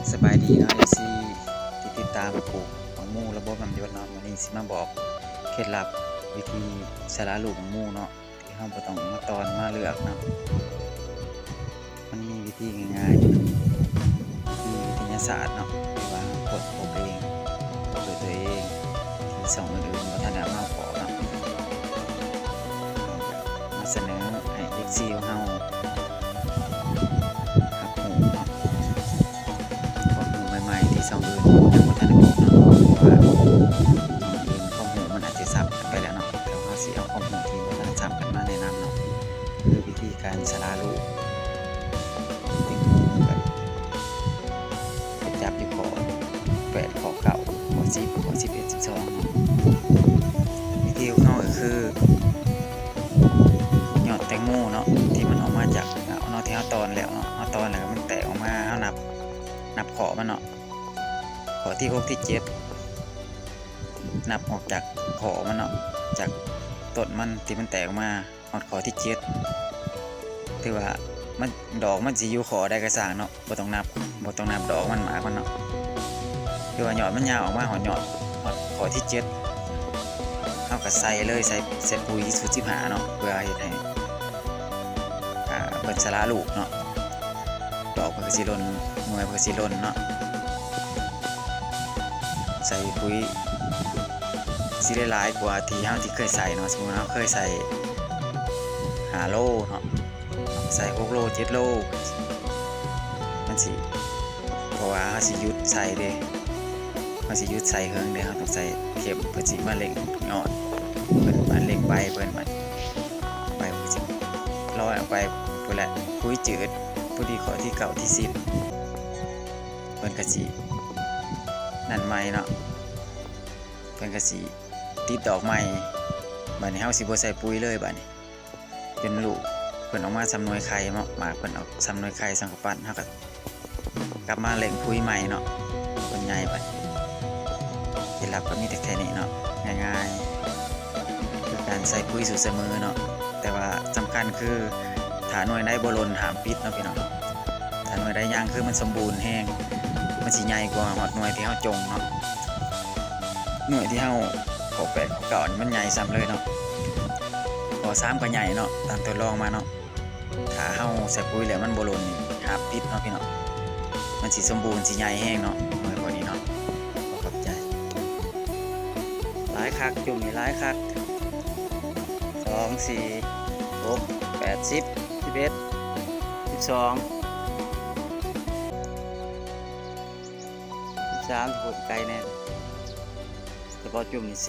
สบายดีเนาะซีที่ติดตามปลูกของมูระบบน้ำหยศเนาะวันนี้สิมาบอกเคล็ดลับวิธีสละลูกของมูเนาะที่เราบ่ต้องมาตอนมาเลือกเนาะมันมีวิธีง่ายๆวิทยาศาสตร์เนาะที่ว่าค้นพบเองพบด้วยตัวเองที่ช่องอื่นๆบ่ทันได้มาบอกเนาะมาเสนอให้ FC ของเรารับรู้เนาะข้อมูลใหม่ๆที่ช่องอื่นยังบ่ทันได้บอกเนาะเพราะว่าช่องอื่นข้อมูลมันอาจจะซ้ำกันไปแล้วเนาะแต่ว่าเราสิเอาข้อมูลที่บ่ทันซ้ำกันมาแนะนำเนาะคือวิธีการสละลูกที่งูแบบไปจับอยู่ข้อ8ข้อ9ข้อ10ข้อ11 12เนาะวิธีของเราก็คือยอดแตงโมเนาะที่มันออกมาจากเนาะที่เราตอนแล้วเนาะเราตอนแล้วมันแตกออกมาเรานับข้อมันเนาะข้อที่6ที่7นับออกจากข้อมันเนาะจากต้นมันที่มันแตกออกมาฮอดข้อที่7ถือว่ามันดอกมันสิอยู่ข้อใดก็สร้างเนาะบ่ต้องนับดอกมันหมากมันเนาะคือว่ายอดมันยาวออกมาฮอดข้อที่7เฮาก็ใส่เลยใส่ปุ๋ยสูตร15เนาะเพื่อเฮ็ดให้เพิ่นสละลูกเนาะดอกเพิ่นก็สิหล่นหน่วยเพิ่นก็สิหล่นเนาะใส่ปุ๋ยสิได้หลายกว่าที่เคยใส่เนาะสมมุติเราเคยใส่5โลเนาะใส่6โล7โลมันสิเพราะว่าเราสิหยุดใส่เด้เราสิหยุดใส่เฮิงเด้เราต้องใส่เข็มเพื่อสิมาเล็งยอดเพิ่นมาเล็งใบเพิ่นมาใบเพิ่นสิลอยออกไปพุ่นแหละปุ๋ยจืดผู้ที่ข้อที่9ที่10เพิ่นก็สินั่นใหม่เนาะเพิ่นก็สิติดดอกใหม่บัดนี้เฮาสิบ่ใส่ปุ๋ยเลยบัดนี้จนลูกเพิ่นออกมาสำหน่วยไข่เนาะหมากเพิ่นออกสำหน่วยไข่สังกะปั้นเฮาก็กลับมาเล็งปุ๋ยใหม่เนาะเพิ่นใหญ่บัดเคล็ดลับก็มีแต่แค่นี้เนาะง่ายๆคือการใส่ปุ๋ยสูตรเสมอเนาะแต่ว่าสำคัญคือถ้าหน่วยใดบ่หล่นห้ามปิดเนาะพี่น้องถ้าหน่วยใดยังคือมันสมบูรณ์แฮงมันสิใหญ่กว่าฮอดหน่วยที่เฮาจงเนาะหน่วยที่เฮาข้อ8ข้อ9นี่มันใหญ่ซ้ำเลยเนาะข้อ3ก็ใหญ่เนาะตามทดลองมาเนาะถ้าเฮาใส่ปุ๋ยแล้วมันบ่หล่นนี่ห้ามปิดเนาะพี่น้องมันสิสมบูรณ์สิใหญ่แฮงเนาะหน่วยกว่านี้เนาะขอบใจหลายคักจุ่มนี่หลายคัก2 4 6 8 10 11 12 13โหดไกลแน่เฉพาะจุ่มนี่10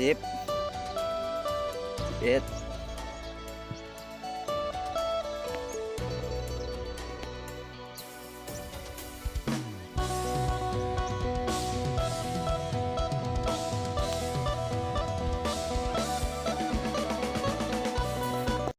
11